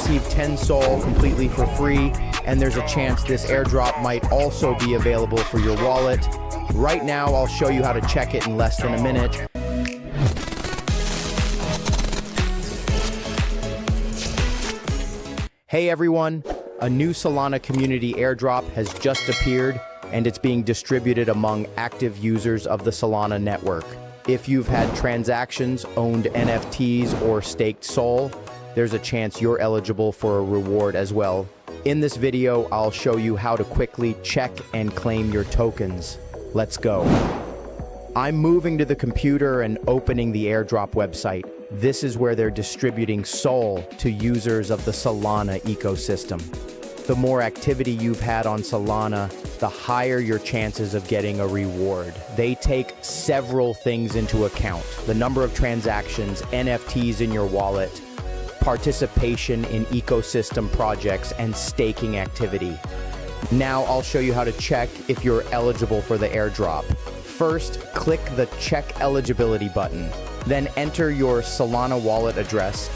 receive 10 Sol completely for free, and there's a chance this airdrop might also be available for your wallet. Right now, I'll show you how to check it in less than a minute. Hey everyone, a new Solana community airdrop has just appeared, and it's being distributed among active users of the Solana network. If you've had transactions, owned NFTs, or staked Sol, there's a chance you're eligible for a reward as well. In this video, I'll show you how to quickly check and claim your tokens. Let's go. I'm moving to the computer and opening the airdrop website. This is where they're distributing Sol to users of the Solana ecosystem. The more activity you've had on Solana, the higher your chances of getting a reward. They take several things into account: the number of transactions, NFTs in your wallet, participation in ecosystem projects, and staking activity. Now I'll show you how to check if you're eligible for the airdrop. First, click the Check Eligibility button. Then enter your Solana wallet address.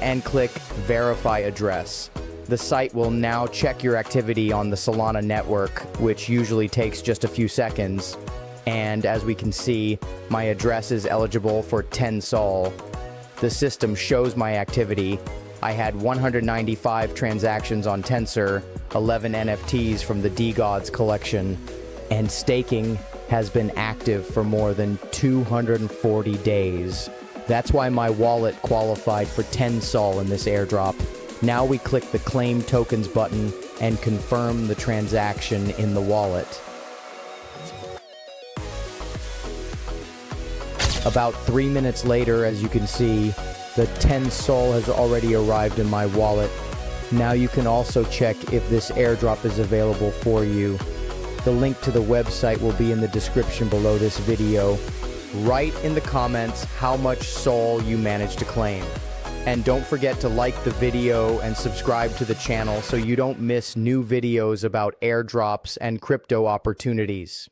And click Verify Address. The site will now check your activity on the Solana network, which usually takes just a few seconds. And as we can see, my address is eligible for 10 Sol. The system shows my activity. I had 195 transactions on Tensor, 11 NFTs from the DGods collection, and staking has been active for more than 240 days. That's why my wallet qualified for 10 Sol in this airdrop. Now we click the Claim Tokens button and confirm the transaction in the wallet. About 3 minutes later, as you can see, the 10 Sol has already arrived in my wallet. Now you can also check if this airdrop is available for you. The link to the website will be in the description below this video. Write in the comments how much Sol you managed to claim. And don't forget to like the video and subscribe to the channel so you don't miss new videos about airdrops and crypto opportunities.